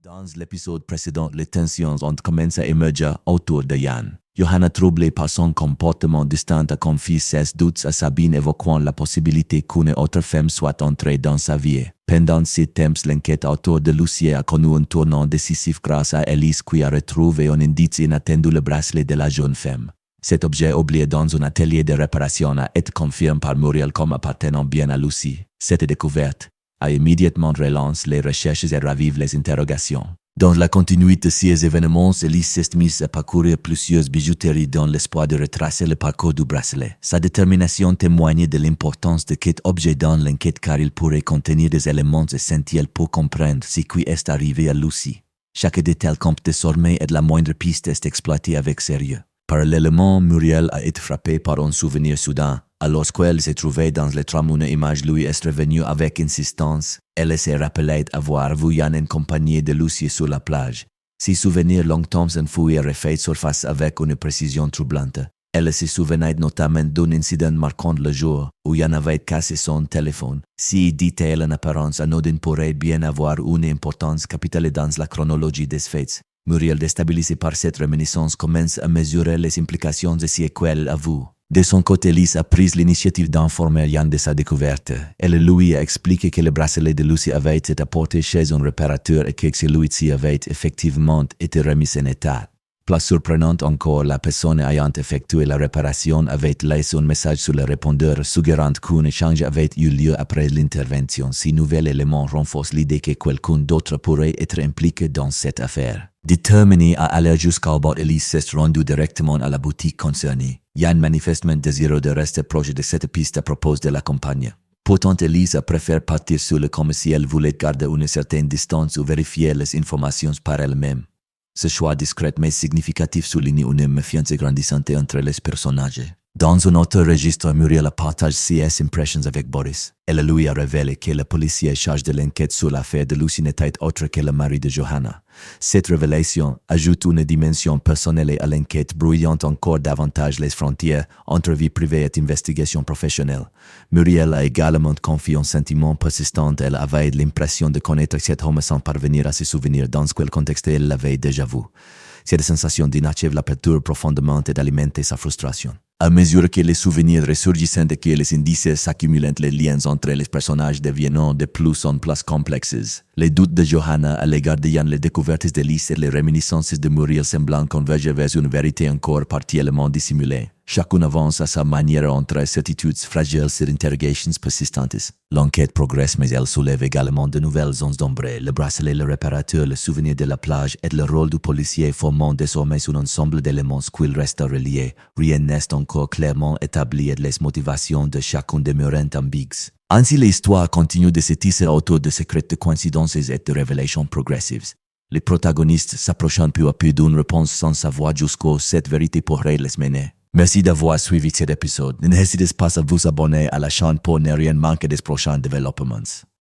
Dans l'épisode précédent, les tensions ont commencé à émerger autour de Yann. Johanna, troublée par son comportement distant, a confié ses doutes à Sabine, évoquant la possibilité qu'une autre femme soit entrée dans sa vie. Pendant ces temps, l'enquête autour de Lucie a connu un tournant décisif grâce à Elise, qui a retrouvé un indice inattendu, le bracelet de la jeune femme. Cet objet oublié dans un atelier de réparation a été confirmé par Muriel comme appartenant bien à Lucie. Cette découverte a immédiatement relancé les recherches et ravivé les interrogations. Dans la continuité de ces événements, Elise s'est mise à parcourir plusieurs bijouteries dans l'espoir de retracer le parcours du bracelet. Sa détermination témoignait de l'importance de cet objet dans l'enquête, car il pourrait contenir des éléments essentiels pour comprendre ce qui est arrivé à Lucie. Chaque détail compte désormais et la moindre piste est exploitée avec sérieux. Parallèlement, Muriel a été frappée par un souvenir soudain. Alors qu'elle s'est trouvée dans le tram, une image lui est revenue avec insistance. Elle s'est rappelée avoir vu Yann en compagnie de Lucie sur la plage. Ces souvenirs longtemps enfouis refait surface avec une précision troublante. Elle se souvenait notamment d'un incident marquant le jour où Yann avait cassé son téléphone. Si dit-elle en apparence anodin pourrait bien avoir une importance capitale dans la chronologie des faits. Muriel, déstabilisée par cette réminiscence, commence à mesurer les implications de ce qu'elle a vu. De son côté, Elise a pris l'initiative d'informer Yann de sa découverte. Elle lui a expliqué que le bracelet de Lucie avait été apporté chez un réparateur et que celui-ci avait effectivement été remis en état. Plus surprenante encore, la personne ayant effectué la réparation avait laissé un message sur le répondeur suggérant qu'un échange avait eu lieu après l'intervention. Ce nouvel élément renforce l'idée que quelqu'un d'autre pourrait être impliqué dans cette affaire. Déterminée à aller jusqu'au bout, Elise s'est rendue directement à la boutique concernée. Yann, manifestement désireux de rester proche de cette piste, propose de l'accompagner. Pourtant, Elise préfère partir seule, comme si elle voulait garder une certaine distance ou vérifier les informations par elle-même. Ce choix discret mais significatif souligne une méfiance grandissante entre les personnages. Dans un autre registre, Muriel partage ses impressions avec Boris. Elle lui a révélé que le policier chargé de l'enquête sur l'affaire de Lucie n'était autre que le mari de Johanna. Cette révélation ajoute une dimension personnelle à l'enquête, brouillant encore davantage les frontières entre vie privée et investigation professionnelle. Muriel a également confié un sentiment persistant. Elle avait l'impression de connaître cet homme sans parvenir à se souvenir dans quel contexte elle l'avait déjà vu. Cette sensation d'inachevé la perturbe profondément et alimente sa frustration. À mesure que les souvenirs ressurgissent et que les indices s'accumulent, les liens entre les personnages deviennent de plus en plus complexes. Les doutes de Johanna à l'égard de Yann, les découvertes d'Elise et les réminiscences de Muriel semblant converger vers une vérité encore partiellement dissimulée. Chacun avance à sa manière entre certitudes fragiles et interrogations persistantes. L'enquête progresse, mais elle soulève également de nouvelles zones d'ombre. Le bracelet, le réparateur, le souvenir de la plage et le rôle du policier formant désormais un ensemble d'éléments qui restent reliés. Rien n'est encore clairement établi et les motivations de chacun demeurent ambiguës. Ainsi, l'histoire continue de se tisser autour de secrètes coïncidences et de révélations progressives. Les protagonistes s'approchant peu à peu d'une réponse sans savoir jusqu'où cette vérité pourrait les mener. Merci d'avoir suivi cet épisode. N'hésitez pas à vous abonner à la chaîne pour ne rien manquer des prochains développements.